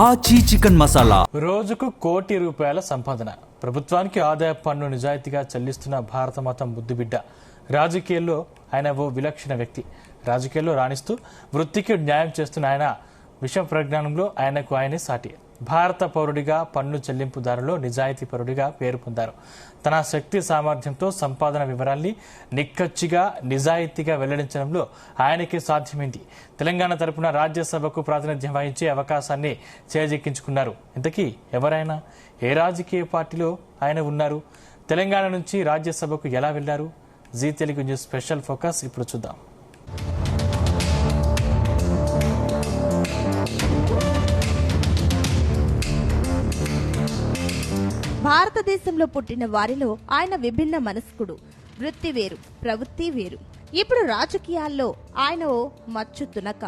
ఆచి చికెన్ మసాలా. రోజుకు ₹1,00,00,000 సంపాదన. ప్రభుత్వానికి ఆదాయ పన్ను నిజాయితీగా చెల్లిస్తున్న భారతమాత ముద్దుబిడ్డ. రాజకీయాల్లో ఆయన ఓ విలక్షణ వ్యక్తి. రాజకీయాల్లో రాణిస్తూ వృత్తికి న్యాయం చేస్తున్న ఆయన విషయ ప్రజ్ఞానంలో ఆయనకు ఆయనే సాటి. భారత పౌరుడిగా, పన్ను చెల్లింపుదారులో నిజాయితీ పరుడిగా పేరు పొందారు. తన శక్తి సామర్థ్యంతో సంపాదన వివరాల్ని నిక్కచ్చిగా, నిజాయితీగా వెల్లడించడంలో ఆయనకి సాధ్యమైంది. తెలంగాణ తరపున రాజ్యసభకు ప్రాతినిధ్యం వహించే అవకాశాన్ని చేజిక్కించుకున్నారు. ఇంతకీ ఎవరైనా, ఏ రాజకీయ పార్టీలో ఆయన ఉన్నారు? తెలంగాణ నుంచి రాజ్యసభకు ఎలా వెళ్లారు? Zee Telugu news special focus ఇప్పుడు చూద్దాం. భారతదేశంలో పుట్టిన వారిలో ఆయన విభిన్న మనస్కుడు. వృత్తి వేరు, ప్రవృత్తి వేరు. ఇప్పుడు రాజకీయాల్లో ఆయన ఓ మచ్చు తునక.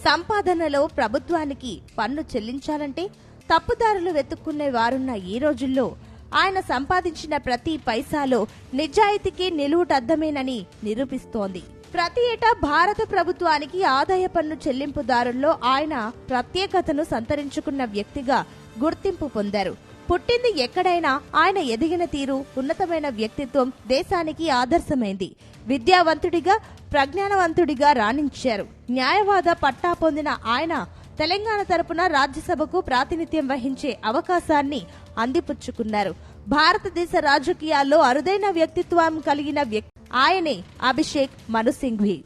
సంపాదనలో ప్రభుత్వానికి పన్ను చెల్లించాలంటే తప్పుదారులు వెతుక్కునే వారున్న ఈ రోజుల్లో ఆయన సంపాదించిన ప్రతి పైసాలో నిజాయితీకి నిలువుటద్దమేనని నిరూపిస్తోంది. ప్రతి ఏటా భారత ప్రభుత్వానికి ఆదాయ పన్ను చెల్లింపుదారుల్లో ఆయన ప్రత్యేకతను సంతరించుకున్న వ్యక్తిగా గుర్తింపు పొందారు. పుట్టింది ఎక్కడైనా ఆయన ఎదిగిన తీరు, ఉన్నతమైన వ్యక్తిత్వం దేశానికి ఆదర్శమైంది. విద్యావంతుడిగా, ప్రజ్ఞానవంతుడిగా రాణించారు. న్యాయవాద పట్టా పొందిన ఆయన తెలంగాణ తరపున రాజ్యసభకు ప్రాతినిధ్యం వహించే అవకాశాన్ని అందిపుచ్చుకున్నారు. భారతదేశ రాజకీయాల్లో అరుదైన వ్యక్తిత్వం కలిగిన వ్యక్తి ఆయనే అభిషేక్ మను సింఘ్వి.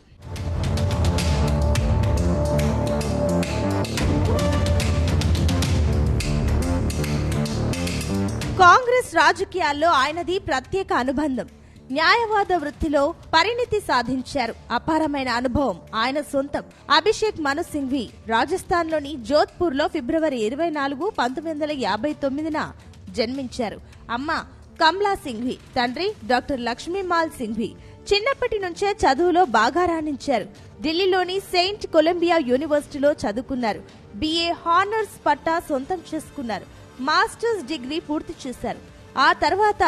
కాంగ్రెస్ రాజకీయాల్లో ఆయనది ప్రత్యేక అనుబంధం. న్యాయవాద వృత్తిలో పరిణితి సాధించారు. అపారమైన అనుభవం ఆయన సొంతం. అభిషేక్ మను సింఘ్వి రాజస్థాన్లోని జోధ్పూర్ లో ఫిబ్రవరి 24, 1959న జన్మించారు. అమ్మ కమలా సింఘ్వి, తండ్రి డాక్టర్ లక్ష్మీమాల్ సింఘ్వి. చిన్నప్పటి నుంచే చదువులో బాగా రాణించారు. ఢిల్లీలోని సెయింట్ కొలంబియా యూనివర్సిటీలో చదువుకున్నారు. BA హానర్స్ పట్టా సొంతం చేసుకున్నారు. మాస్టర్స్ డిగ్రీ పూర్తి చేశారు. ఆ తర్వాత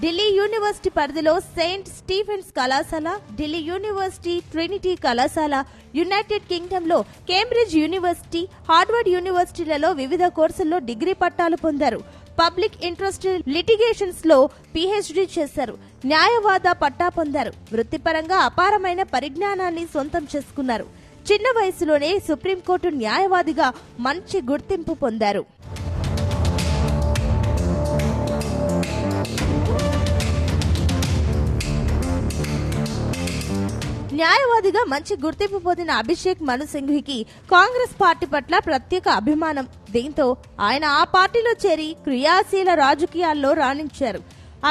ఢిల్లీ యూనివర్సిటీ పరిధిలో సెయింట్ స్టీఫెన్స్ కళాశాల, ఢిల్లీ యూనివర్సిటీ, ట్రినిటీ కళాశాల, యునైటెడ్ కింగ్డమ్ లో కేంబ్రిడ్జ్ యూనివర్సిటీ, హార్వర్డ్ యూనివర్సిటీలలో వివిధ కోర్సుల్లో డిగ్రీ పట్టాలు పొందారు. పబ్లిక్ ఇంట్రెస్ట్ లిటిగేషన్స్ లో PhD చేశారు. న్యాయవాద పట్టా పొందారు. వృత్తిపరంగా అపారమైన పరిజ్ఞానాన్ని సొంతం చేసుకున్నారు. చిన్న వయసులోనే సుప్రీంకోర్టు న్యాయవాదిగా మంచి గుర్తింపు పొందారు. న్యాయవాదిగా మంచి గుర్తింపు పొందిన అభిషేక్ మను సింఘ్వికి కాంగ్రెస్ పార్టీ పట్ల ప్రత్యేక అభిమానం. దీంతో ఆయన ఆ పార్టీలో చేరి క్రియాశీల రాజకీయాల్లో రాణించారు.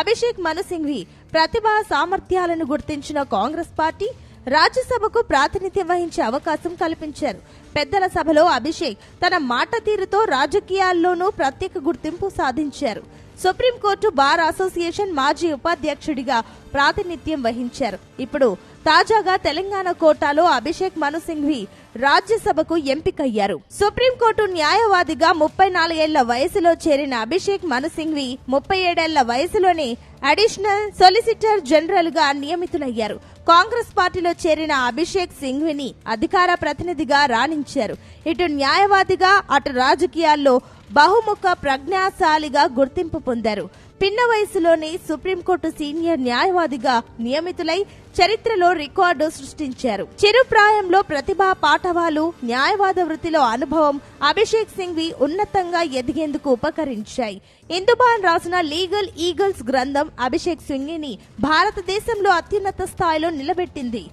అభిషేక్ మను సింఘ్వి ప్రతిభా సామర్థ్యాలను గుర్తించిన కాంగ్రెస్ పార్టీ రాజ్యసభకు ప్రాతినిధ్యం వహించే అవకాశం కల్పించారు. పెద్దల సభలో అభిషేక్ తన మాట తీరుతో రాజకీయాల్లోనూ ప్రత్యేక గుర్తింపు సాధించారు. సుప్రీంకోర్టు బార్ అసోసియేషన్ మాజీ ఉపాధ్యక్షుడిగా ప్రాతినిధ్యం వహించారు. ఇప్పుడు తాజాగా తెలంగాణ కోటాలో అభిషేక్ మను సింఘ్వి రాజ్యసభకు ఎంపికయ్యారు. సుప్రీంకోర్టు న్యాయవాదిగా 34 ఏళ్ల వయసులో చేరిన అభిషేక్ మను సింఘ్వి 37 ఏళ్ల వయసులోనే అడిషనల్ సొలిసిటర్ జనరల్ గా నియమితులయ్యారు. కాంగ్రెస్ పార్టీలో చేరిన అభిషేక్ సింఘ్విని అధికార ప్రతినిధిగా రాణించారు. ఇటు న్యాయవాదిగా, అటు రాజకీయాల్లో బహుముఖ ప్రజ్ఞాశాలిగా గుర్తింపు పొందారు. పిన్న వయసులోనే సుప్రీంకోర్టు సీనియర్ న్యాయవాదిగా నియమితులై చరిత్రలో రికార్డు సృష్టించారు. చిరుప్రాయంలో ప్రతిభా పాఠవాలు, న్యాయవాద వృత్తిలో అనుభవం అభిషేక్ సింఘ్వి ఉన్నతంగా ఎదిగేందుకు ఉపకరించాయి. ఇందుబాన్ రాసిన లీగల్ ఈగల్స్ గ్రంథం అభిషేక్ సింఘ్విని భారతదేశంలో అత్యున్నత స్థాయిలో నిలబెట్టింది.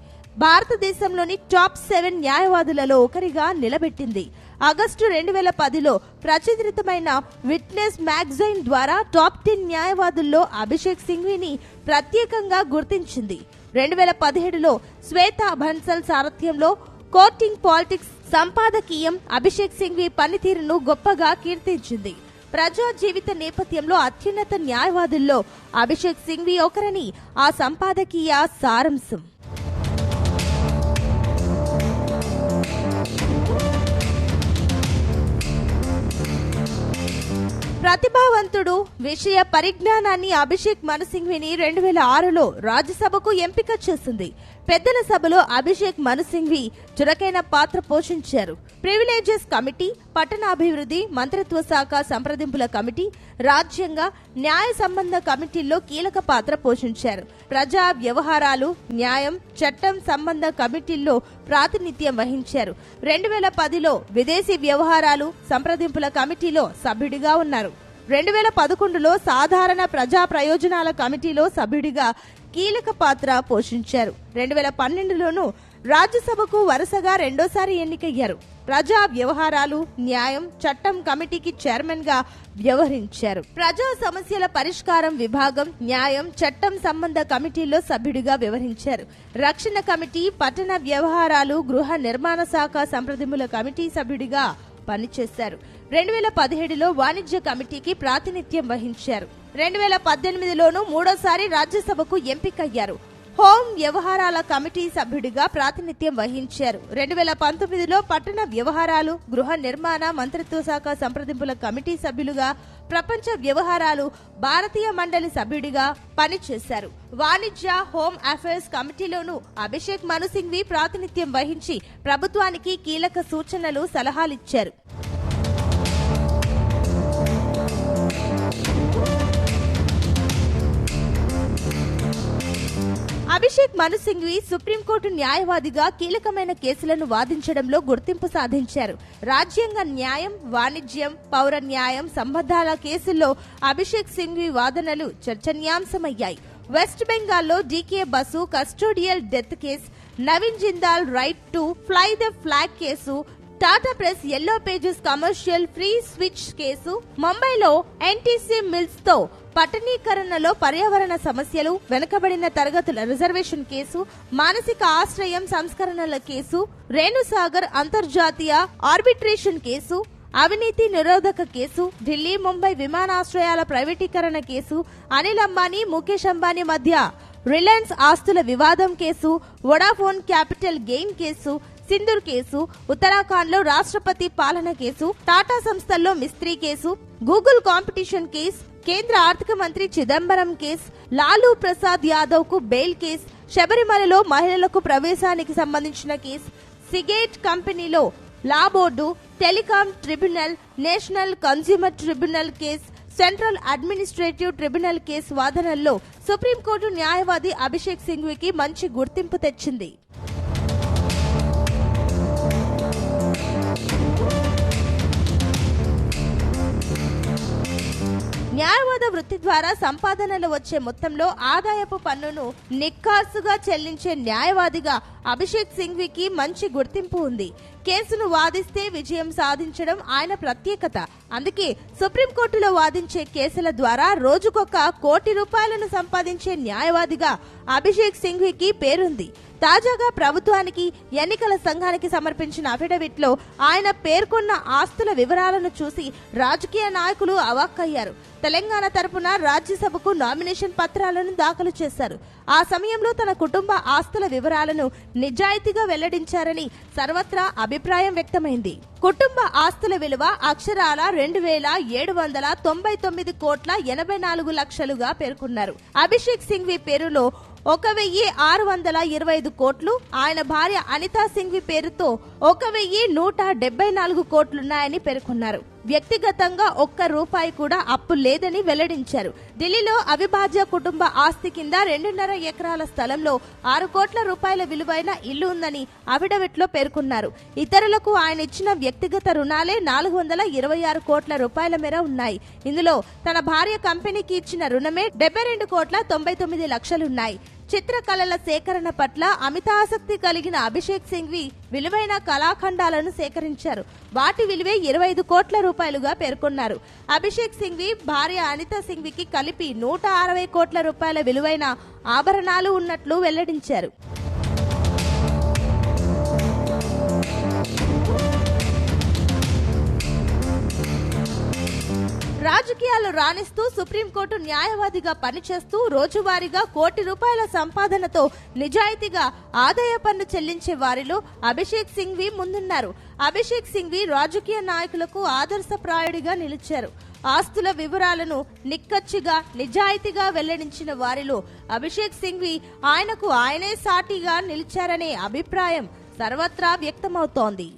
భారతదేశంలోని టాప్ 7 న్యాయవాదులలో ఒకరిగా నిలబెట్టింది. ఆగస్టు 2010లో ప్రచురితమైన విట్నెస్ మ్యాగజైన్ ద్వారా టాప్ 10 న్యాయవాదుల్లో అభిషేక్ సింఘ్విని ప్రత్యేకంగా గుర్తించింది. 2017లో శ్వేతా బన్సల్ సారథ్యంలో కోర్టింగ్ పాలిటిక్స్ సంపాదకీయం అభిషేక్ సింఘ్వి పనితీరును గొప్పగా కీర్తించింది. ప్రజా జీవిత నేపథ్యంలో అత్యున్నత న్యాయవాదుల్లో అభిషేక్ సింఘ్వి ఒకరని ఆ సంపాదకీయ సారాంశం. ప్రతిభావంతుడు, విషయ పరిజ్ఞానాన్ని అభిషేక్ మను సింఘ్విని 2006లో రాజ్యసభకు ఎంపిక చేసింది. పెద్దల సభలో అభిషేక్ మను సింఘ్వి చురుకైన పాత్ర పోషించారు. ప్రివిలేజెస్ కమిటీ, పట్టణాభివృద్ధి మంత్రిత్వ శాఖ సంప్రదింపుల కమిటీ, రాజ్యాంగ న్యాయ సంబంధ కమిటీల్లో కీలక పాత్ర పోషించారు. ప్రజా వ్యవహారాలు, న్యాయం, చట్టం సంబంధ కమిటీల్లో ప్రాతినిధ్యం వహించారు. 2010లో విదేశీ వ్యవహారాలు సంప్రదింపుల కమిటీలో సభ్యుడిగా ఉన్నారు. 2011లో సాధారణ ప్రజా ప్రయోజనాల కమిటీలో సభ్యుడిగా కీలక పాత్ర పోషించారు. 2012లోనూ రాజ్యసభకు వరుసగా రెండోసారి ఎన్నికయ్యారు. ప్రజా వ్యవహారాలు, న్యాయం, చట్టం కమిటీకి చైర్మన్ గా వ్యవహరించారు. ప్రజా సమస్యల పరిష్కారం విభాగం, న్యాయం, చట్టం సంబంధ కమిటీల్లో సభ్యుడిగా వ్యవహరించారు. రక్షణ కమిటీ, పట్టణ వ్యవహారాలు, గృహ నిర్మాణ శాఖ సంప్రదింపుల కమిటీ సభ్యుడిగా పనిచేశారు. 2017లో వాణిజ్య కమిటీకి ప్రాతినిధ్యం వహించారు. 2018లోనూ మూడోసారి రాజ్యసభకు ఎంపికయ్యారు. హోం వ్యవహారాల కమిటీ సభ్యుడిగా ప్రాతినిధ్యం వహించారు. 2019లో పట్టణ వ్యవహారాలు, గృహ నిర్మాణ మంత్రిత్వ శాఖ సంప్రదింపుల కమిటీ సభ్యులుగా, ప్రపంచ వ్యవహారాలు భారతీయ మండలి సభ్యుడిగా పనిచేశారు. వాణిజ్య, హోం అఫైర్స్ కమిటీలోనూ అభిషేక్ మను సింఘ్వి ప్రాతినిధ్యం వహించి ప్రభుత్వానికి కీలక సూచనలు, సలహాలిచ్చారు. అభిషేక్ మను సింఘ్వి సుప్రీంకోర్టు న్యాయవాదిగా కీలకమైన కేసులను వాదించడంలో గుర్తింపు సాధించారు. రాజ్యాంగ న్యాయం, వాణిజ్యం, పౌర న్యాయం సంబంధాల కేసుల్లో అభిషేక్ సింఘ్వి వాదనలు చర్చనీయాంశమయ్యాయి. వెస్ట్ బెంగాల్లో DK Basu custodial death case, Naveen Jindal right to fly the flag case, Tata press yellow pages commercial free switch case, ముంబైలో ఎన్టీసీ మిల్స్ తో పట్టణీకరణలో పర్యావరణ సమస్యలు, వెనుకబడిన తరగతుల రిజర్వేషన్ కేసు, మానసిక ఆశ్రయం సంస్కరణల కేసు, రేణుసాగర్ అంతర్జాతీయ ఆర్బిట్రేషన్ కేసు, అవినీతి నిరోధక కేసు, ఢిల్లీ ముంబై విమానాశ్రయాల ప్రైవేటీకరణ కేసు, అనిల్ అంబానీ ముఖేష్ అంబానీ మధ్య రిలయన్స్ ఆస్తుల వివాదం case, Vodafone capital gain case, Sindoor case, Uttarakhand లో రాష్ట్రపతి పాలన కేసు, టాటా సంస్థల్లో Mistry case, Google competition case, కేంద్ర ఆర్థిక మంత్రి చిదంబరం కేసు, లాలూ ప్రసాద్ యాదవ్ కు బెయిల్ కేసు, శబరిమలలో మహిళలకు ప్రవేశానికి సంబంధించిన కేసు, సిగేట్ కంపెనీలో law board, telecom tribunal, national consumer tribunal case, central administrative tribunal case వాదనల్లో సుప్రీంకోర్టు న్యాయవాది అభిషేక్ సింఘ్వికి మంచి గుర్తింపు తెచ్చింది. న్యాయవాద వృత్తి ద్వారా సంపాదనలు వచ్చే మొత్తంలో ఆదాయపు పన్నును నిక్కార్సుగా చెల్లించే న్యాయవాదిగా అభిషేక్ సింఘ్వికి మంచి గుర్తింపు ఉంది. కేసును వాదిస్తే విజయం సాధించడం ఆయన ప్రత్యేకత. అందుకే సుప్రీంకోర్టులో వాదించే కేసుల ద్వారా రోజుకొక ₹1 కోటి సంపాదించే న్యాయవాదిగా అభిషేక్ సింఘ్వికి పేరుంది. తాజాగా ప్రభుత్వానికి, ఎన్నికల సంఘానికి సమర్పించిన అఫిడవిట్ లో ఆయన పేర్కొన్న ఆస్తుల వివరాలను చూసి రాజకీయ నాయకులు అవాక్కయ్యారు. తెలంగాణ తరపున రాజ్యసభకు నామినేషన్ పత్రాలను దాఖలు చేశారు. ఆ సమయంలో తన కుటుంబ ఆస్తుల వివరాలను నిజాయితీగా వెల్లడించారని సర్వత్రా అభిప్రాయం వ్యక్తమైంది. కుటుంబ ఆస్తుల విలువ అక్షరాల 2,799 కోట్ల 84 లక్షలుగా పేర్కొన్నారు. అభిషేక్ సింఘ్వి పేరులో 1,625 కోట్లు, ఆయన భార్య అనితా సింఘ్వి పేరుతో 1,174 కోట్లున్నాయని పేర్కొన్నారు. వ్యక్తిగతంగా ₹1 కూడా అప్పు లేదని వెల్లడించారు. ఢిల్లీలో అవిభాజ్య కుటుంబ ఆస్తి కింద 2.5 ఎకరాల స్థలంలో ₹6 కోట్ల విలువైన ఇల్లు ఉందని అఫిడవిట్ లో పేర్కొన్నారు. ఇతరులకు ఆయన ఇచ్చిన వ్యక్తిగత రుణాలే ₹426 కోట్ల మేర ఉన్నాయి. ఇందులో తన భార్య కంపెనీకి ఇచ్చిన రుణమే ₹72.99 కోట్లున్నాయి. చిత్రకళల సేకరణ పట్ల అమిత ఆసక్తి కలిగిన అభిషేక్ సింఘ్వి విలువైన కళాఖండాలను సేకరించారు. వాటి విలువే ₹25 కోట్లుగా పేర్కొన్నారు. అభిషేక్ సింఘ్వి భార్య అనితా సింఘ్వికి కలిపి ₹160 కోట్ల విలువైన ఆభరణాలు ఉన్నట్లు వెల్లడించారు. రాజకీయ రాజకీయాల్లో రాణిస్తూ సుప్రీంకోర్టు న్యాయవాదిగా పనిచేస్తూ రోజువారీగా ₹1 సంపాదనతో నిజాయితీగా ఆదాయ పన్ను చెల్లించే వారిలో అభిషేక్ సింఘ్వి ముందున్నారు. అభిషేక్ సింఘ్వి రాజకీయ నాయకులకు ఆదర్శప్రాయుడిగా నిలిచారు. ఆస్తుల వివరాలను నిక్కచ్చిగా నిజాయితీగా వెల్లడించిన వారిలో అభిషేక్ సింఘ్వి ఆయనకు ఆయనే సాటిగా నిలిచారనే అభిప్రాయం సర్వత్రా వ్యక్తమవుతోంది.